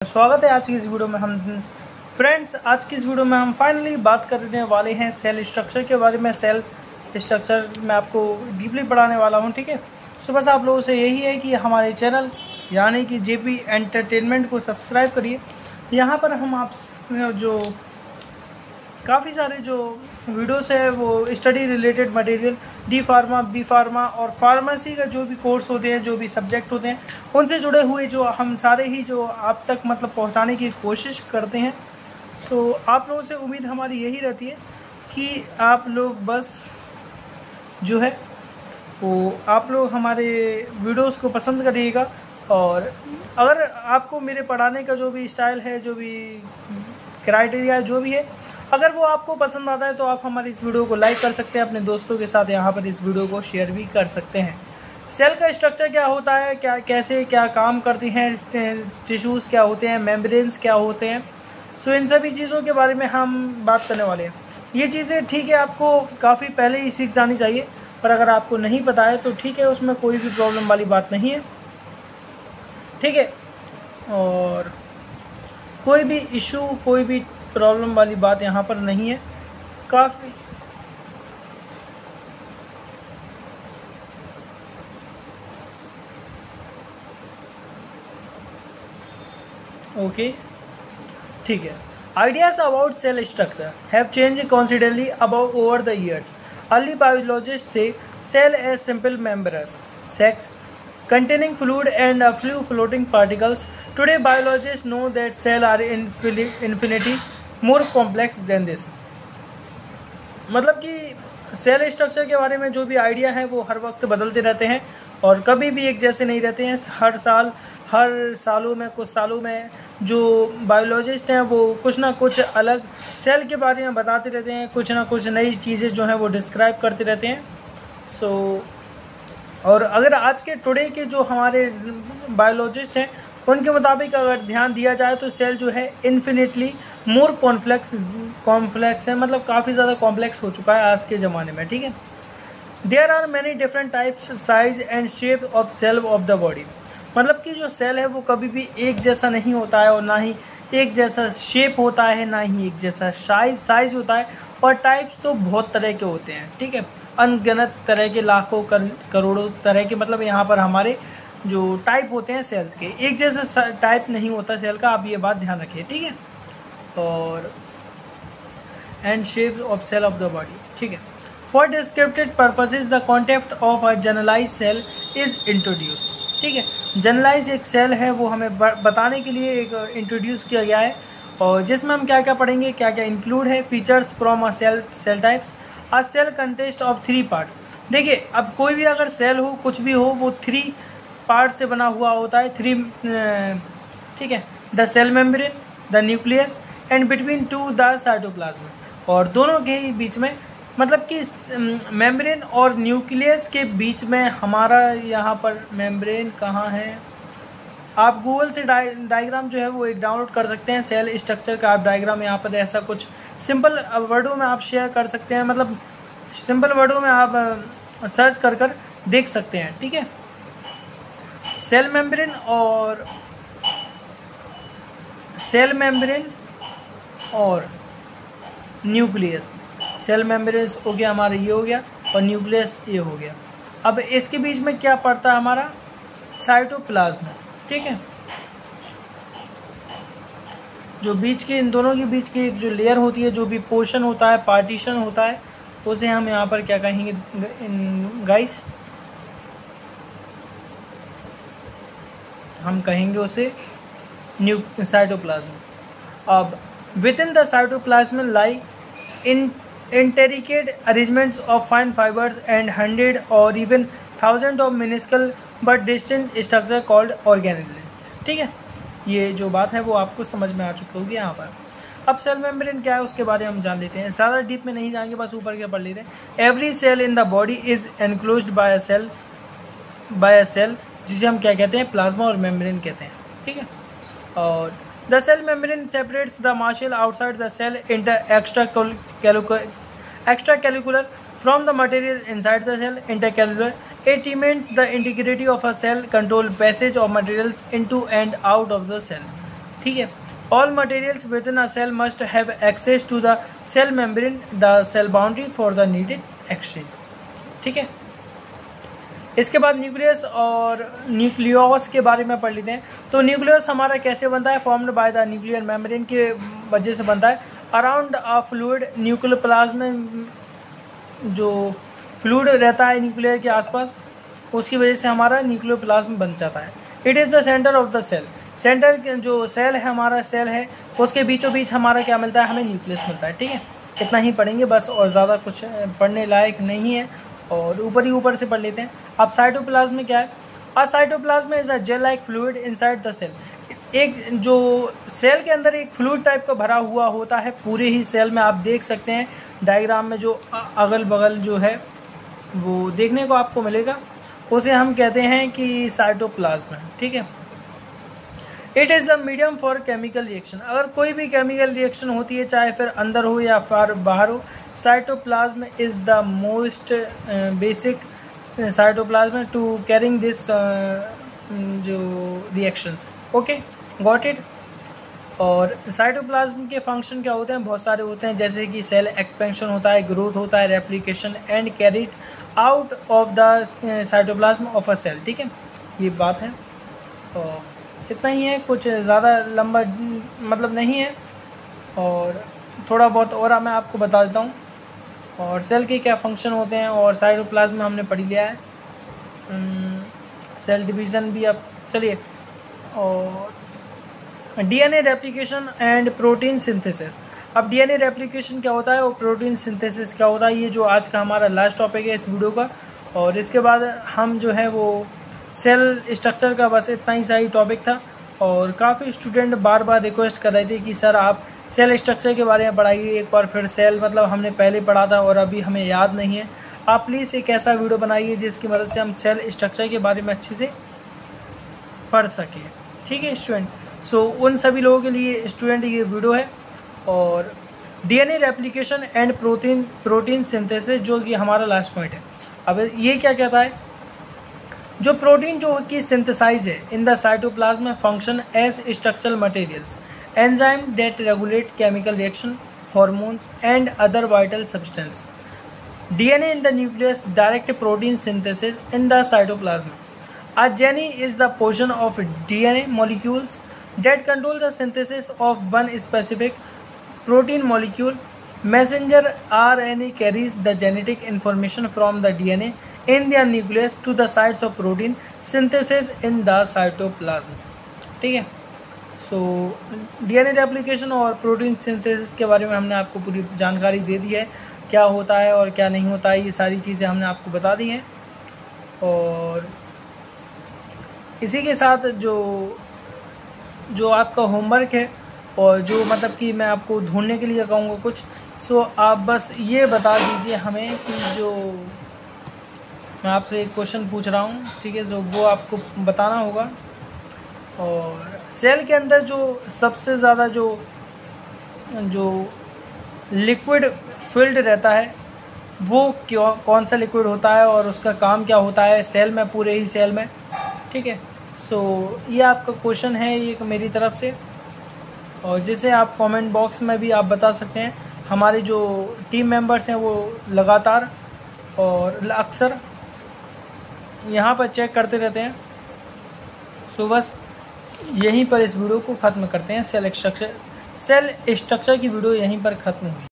स्वागत है आज की इस वीडियो में। हम फ्रेंड्स आज की इस वीडियो में हम फाइनली बात करने वाले हैं सेल स्ट्रक्चर के बारे में। सेल स्ट्रक्चर मैं आपको डीपली पढ़ाने वाला हूं, ठीक है। सो बस आप लोगों से यही है कि हमारे चैनल यानी कि जेपी एंटरटेनमेंट को सब्सक्राइब करिए। यहाँ पर हम आप जो काफ़ी सारे जो वीडियोस है वो study related material D pharma, B pharma और फार्मेसी का जो भी कोर्स होते हैं, जो भी सब्जेक्ट होते हैं, उनसे जुड़े हुए जो हम सारे ही जो आप तक मतलब पहुंचाने की कोशिश करते हैं। सो आप लोगों से उम्मीद हमारी यही रहती है कि आप लोग बस जो है वो आप लोग हमारे वीडियोस को पसंद करिएगा। और अगर आपको मेरे पढ़ाने का जो भी स्टाइल है, जो भी क्राइटेरिया जो भी है, अगर वो आपको पसंद आता है तो आप हमारी इस वीडियो को लाइक कर सकते हैं, अपने दोस्तों के साथ यहाँ पर इस वीडियो को शेयर भी कर सकते हैं। सेल का स्ट्रक्चर क्या होता है, क्या काम करती हैं, टिश्यूज़ क्या होते हैं, मेम्ब्रेन्स क्या होते हैं, सो इन सभी चीज़ों के बारे में हम बात करने वाले हैं। ये चीज़ें ठीक है आपको काफ़ी पहले ही सीख जानी चाहिए, पर अगर आपको नहीं पता है तो ठीक है, उसमें कोई भी प्रॉब्लम वाली बात नहीं है, ठीक है। और कोई भी इशू, कोई भी प्रॉब्लम वाली बात यहाँ पर नहीं है। काफ़ी ओके, ठीक है। Ideas about cell structure have changed considerably about over the years. Early biologists say cell as simple membranous sacs containing fluid and a few floating particles. Today biologists know that cells are infinitely more complex than this. मतलब कि cell structure के बारे में जो भी idea है वो हर वक्त बदलते रहते हैं और कभी भी एक जैसे नहीं रहते हैं। हर सालों में जो बायोलॉजिस्ट हैं वो कुछ ना कुछ अलग सेल के बारे में बताते रहते हैं, कुछ ना कुछ नई चीज़ें जो हैं वो डिस्क्राइब करते रहते हैं। और अगर आज के टुडे के जो हमारे बायोलॉजिस्ट हैं उनके मुताबिक अगर ध्यान दिया जाए तो सेल जो है इन्फिनिटली मोर कॉम्प्लेक्स है, मतलब काफ़ी ज़्यादा कॉम्प्लेक्स हो चुका है आज के ज़माने में, ठीक है। There are many different types, size and shape of cell of the body. मतलब कि जो सेल है वो कभी भी एक जैसा नहीं होता है और ना ही एक जैसा शेप होता है, ना ही एक जैसा साइज होता है। और टाइप्स तो बहुत तरह के होते हैं, ठीक है, अनगिनत तरह के, लाखों करोड़ों तरह के। मतलब यहाँ पर हमारे जो टाइप होते हैं सेल्स के, एक जैसा टाइप नहीं होता सेल का, आप ये बात ध्यान रखिए, ठीक है। और and shape of cell of the body, ठीक है। For descriptive purposes the concept of a generalize cell is introduced, ठीक है। जनरलाइज एक सेल है वो हमें बताने के लिए एक इंट्रोड्यूस किया गया है, और जिसमें हम क्या क्या पढ़ेंगे, क्या क्या इंक्लूड है। Features from a cell types, a cell contest of 3 part. देखिए अब कोई भी अगर सेल हो, कुछ भी हो, वो 3 पार्ट से बना हुआ होता है, 3, ठीक है। The cell membrane, the nucleus and between 2 the cytoplasm. और दोनों के ही बीच में, मतलब कि मेम्ब्रेन और न्यूक्लियस के बीच में हमारा यहाँ पर मेम्ब्रेन कहाँ है, आप गूगल से डायग्राम जो है वो एक डाउनलोड कर सकते हैं। सेल स्ट्रक्चर का आप डायग्राम यहाँ पर ऐसा कुछ सिंपल वर्डों में आप शेयर कर सकते हैं, मतलब सिंपल वर्डों में आप सर्च कर देख सकते हैं, ठीक है। सेल मेम्ब्रेन और न्यूक्लियस। सेल मेम्ब्रेन हो गया हमारा, ये हो गया, और न्यूक्लियस ये हो गया। अब इसके बीच में क्या पड़ता है हमारा, साइटोप्लाज्म, ठीक है। जो बीच के, इन दोनों के बीच की जो लेयर होती है, जो भी पोर्शन होता है, पार्टीशन होता है, उसे हम यहाँ पर क्या कहेंगे गाइस, हम कहेंगे उसे साइटोप्लाज्म। अब with in the cytoplasm lie intricate arrangements of fine fibers and hundred or even thousands of minuscule but distinct structure called organelles, ठीक है। ये जो बात है वो आपको समझ में आ चुकी होगी यहाँ पर। अब सेल मेम्ब्रेन क्या है उसके बारे में हम जान लेते हैं, ज़्यादा डीप में नहीं जाएंगे, बस ऊपर के पढ़ लेते हैं। Every cell in the body is enclosed by a cell, जिसे हम क्या कहते हैं, प्लाज्मा और मेम्ब्रेन कहते हैं, ठीक है। और the cell membrane separates the material outside the cell into extracellular from the material inside the cell, intercellular. It remains the integrity of a cell, control passage of materials into and out of the cell. ठीक है। All materials within a cell must have access to the cell membrane, the cell boundary for the needed exchange, ठीक है। इसके बाद nucleus और न्यूक्लियोस के बारे में पढ़ लेते हैं। तो न्यूक्लियस हमारा कैसे बनता है, formed by the nuclear membrane के वजह से बनता है। अराउंड अ फ्लूइड न्यूक्लियोप्लाज्म में जो फ्लूइड रहता है न्यूक्लियर के आसपास, उसकी वजह से हमारा न्यूक्लियोप्लाज्म बन जाता है। It is the centre of the cell, centre जो सेल है हमारा सेल है उसके बीचों बीच हमारा क्या मिलता है, हमें न्यूक्लियस मिलता है, ठीक है। इतना ही पढ़ेंगे बस, और ज़्यादा कुछ पढ़ने लायक नहीं है, और ऊपर ही ऊपर से पढ़ लेते हैं। अब साइटोप्लाज्म में क्या है, uh cytoplasm is a gel like fluid inside the cell. एक जो सेल के अंदर एक फ्लूइड टाइप का भरा हुआ होता है पूरे ही सेल में, आप देख सकते हैं डायग्राम में जो अगल बगल जो है वो देखने को आपको मिलेगा, उसे हम कहते हैं कि साइटोप्लाज्म है, ठीक है। It is a medium for chemical reaction, अगर कोई भी केमिकल रिएक्शन होती है चाहे फिर अंदर हो या फिर बाहर हो, cytoplasm is the most basic cytoplasm to carrying this जो रिएक्शंस, ओके, गॉट इट। और साइटोप्लाज्म के फंक्शन क्या होते हैं, बहुत सारे होते हैं, जैसे कि सेल एक्सपेंशन होता है, ग्रोथ होता है, replication and carried out of the cytoplasm of a cell, ठीक है, ये बात है। और इतना ही है, कुछ ज़्यादा लंबा मतलब नहीं है, और थोड़ा बहुत और मैं आपको बता देता हूँ। और सेल के क्या फंक्शन होते हैं, और साइटोप्लाज्म में हमने पढ़ लिया है, सेल डिवीज़न भी अब चलिए। और DNA replication and protein synthesis, अब डीएनए रेप्लिकेशन क्या होता है और प्रोटीन सिंथेसिस क्या होता है, ये जो आज का हमारा लास्ट टॉपिक है इस वीडियो का। और इसके बाद हम जो है वो सेल स्ट्रक्चर का बस इतना ही सही टॉपिक था, और काफ़ी स्टूडेंट बार बार रिक्वेस्ट कर रहे थे कि सर आप सेल स्ट्रक्चर के बारे में पढ़ाइए एक बार फिर। सेल मतलब हमने पहले पढ़ा था और अभी हमें याद नहीं है, आप प्लीज़ एक ऐसा वीडियो बनाइए जिसकी मदद से हम सेल स्ट्रक्चर के बारे में अच्छे से पढ़ सकें, ठीक है स्टूडेंट। सो उन सभी लोगों के लिए स्टूडेंट ये वीडियो है। और DNA replication and protein synthesis जो कि हमारा लास्ट पॉइंट है। अब ये क्या कहता है, जो प्रोटीन जो की सिंथेसाइज है in the cytoplasm function as structural materials, enzyme that regulate chemical reaction, hormones and other vital substance. DNA in the nucleus direct protein synthesis in the cytoplasm. A gene is the portion of DNA molecules that control the synthesis of one specific protein molecule. Messenger RNA carries the genetic information from the DNA in the nucleus to the sites of protein synthesis in the cytoplasm. ठीक है, सो DNA replication और protein synthesis के बारे में हमने आपको पूरी जानकारी दे दी है, क्या होता है और क्या नहीं होता है, ये सारी चीज़ें हमने आपको बता दी हैं। और इसी के साथ जो आपका होमवर्क है, और जो मतलब कि मैं आपको ढूंढने के लिए कहूँगा कुछ, सो आप बस ये बता दीजिए हमें कि जो मैं आपसे एक क्वेश्चन पूछ रहा हूँ, ठीक है, जो वो आपको बताना होगा। और सेल के अंदर जो सबसे ज़्यादा जो लिक्विड फील्ड रहता है वो कौन सा लिक्विड होता है और उसका काम क्या होता है सेल में, पूरे ही सेल में, ठीक है। सो ये आपका क्वेश्चन है ये मेरी तरफ से, और जिसे आप कमेंट बॉक्स में भी आप बता सकते हैं। हमारे जो टीम मेंबर्स हैं वो लगातार और अक्सर यहाँ पर चेक करते रहते हैं। सो बस यहीं पर इस वीडियो को ख़त्म करते हैं। सेल स्ट्रक्चर की वीडियो यहीं पर ख़त्म हुई।